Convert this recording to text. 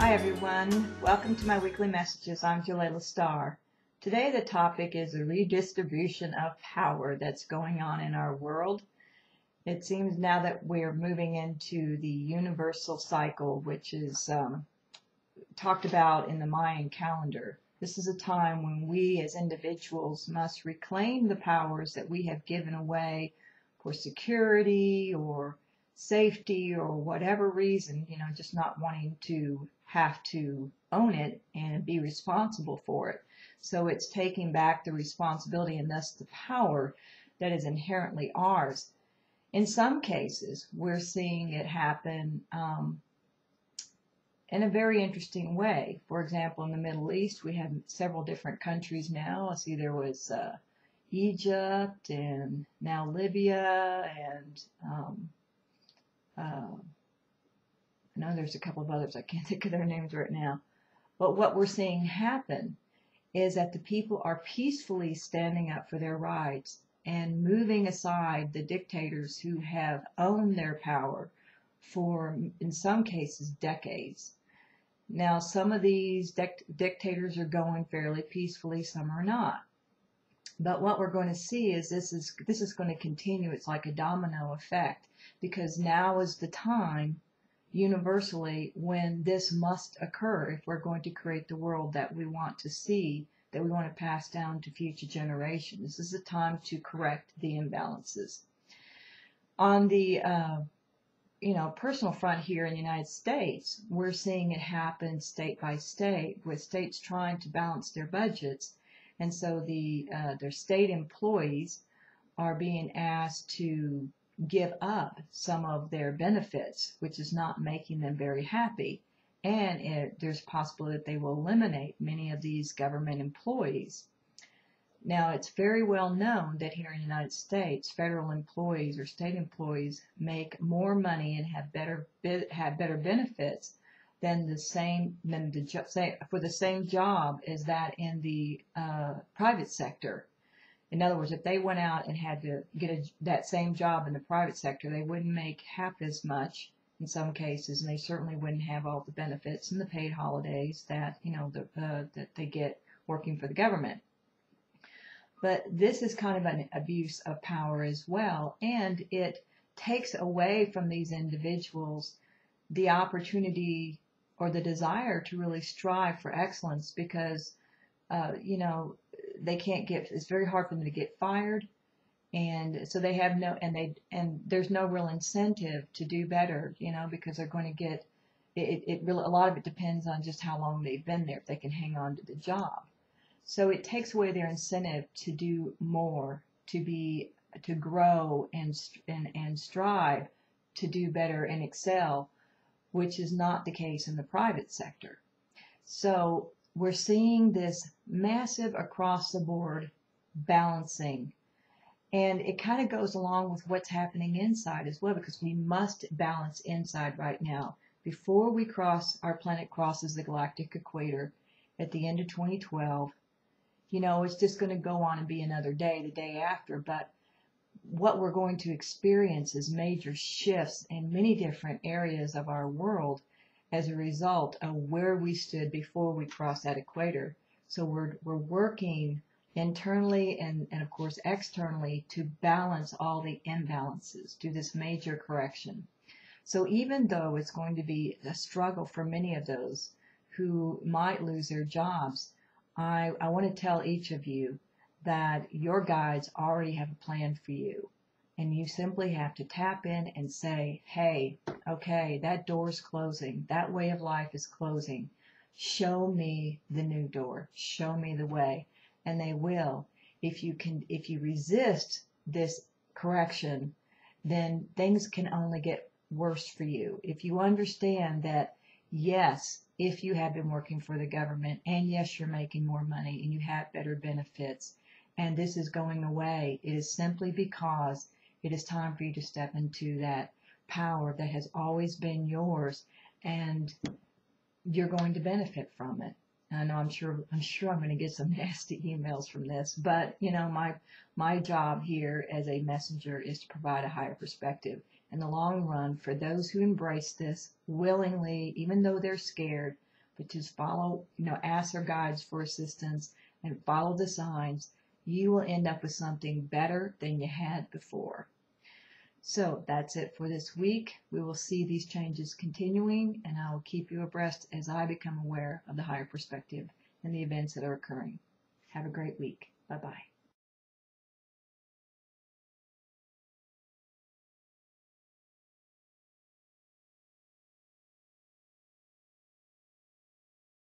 Hi everyone, welcome to my weekly messages. I'm Jalila Starr. Today the topic is the redistribution of power that's going on in our world. It seems now that we're moving into the universal cycle, which is talked about in the Mayan calendar. This is a time when we as individuals must reclaim the powers that we have given away for security or safety or whatever reason, just not wanting to have to own it and be responsible for it. So it's taking back the responsibility and thus the power that is inherently ours. In some cases, we're seeing it happen in a very interesting way. For example, in the Middle East, we have several different countries now. I see there was Egypt and now Libya and I know there's a couple of others. I can't think of their names right now. But what we're seeing happen is that the people are peacefully standing up for their rights and moving aside the dictators who have owned their power for, in some cases, decades. Now, some of these dictators are going fairly peacefully, some are not. But what we're going to see is this is going to continue. It's like a domino effect, because now is the time universally when this must occur if we're going to create the world that we want to see, that we want to pass down to future generations. This is the time to correct the imbalances. On the personal front here in the United States, we're seeing it happen state by state, with states trying to balance their budgets, and so their state employees are being asked to give up some of their benefits, which is not making them very happy. And there's a possibility that they will eliminate many of these government employees. Now, it's very well known that here in the United States, federal employees or state employees make more money and have better benefits than for the same job as that in the private sector. In other words, if they went out and had to get that same job in the private sector, they wouldn't make half as much in some cases, and they certainly wouldn't have all the benefits and the paid holidays that that they get working for the government. But this is kind of an abuse of power as well, and it takes away from these individuals the opportunity or the desire to really strive for excellence, because they can't it's very hard for them to get fired, and so they have and there's no real incentive to do better, because they're going to get it really, a lot of it depends on just how long they've been there, if they can hang on to the job. So it takes away their incentive to do more, to grow and strive to do better and excel, which is not the case in the private sector. So we're seeing this massive across the board balancing. And it kind of goes along with what's happening inside as well, because we must balance inside right now. Before our planet crosses the galactic equator at the end of 2012, it's just going to go on and be another day, the day after. But what we're going to experience is major shifts in many different areas of our world as a result of where we stood before we crossed that equator. So we're working internally and of course externally to balance all the imbalances, do this major correction. So even though it's going to be a struggle for many of those who might lose their jobs, I want to tell each of you that your guides already have a plan for you. And you simply have to tap in and say, hey, okay, that door's closing. That way of life is closing. Show me the new door. Show me the way. And they will. If you resist this correction, then things can only get worse for you. If you understand that, yes, if you have been working for the government, and yes, you're making more money and you have better benefits, and this is going away, it is simply because it is time for you to step into that power that has always been yours, and you're going to benefit from it. And I know I'm sure I'm going to get some nasty emails from this, but my job here as a messenger is to provide a higher perspective. In the long run, for those who embrace this willingly, even though they're scared, but just follow, ask their guides for assistance and follow the signs. You will end up with something better than you had before. So that's it for this week. We will see these changes continuing, and I will keep you abreast as I become aware of the higher perspective and the events that are occurring. Have a great week. Bye-bye.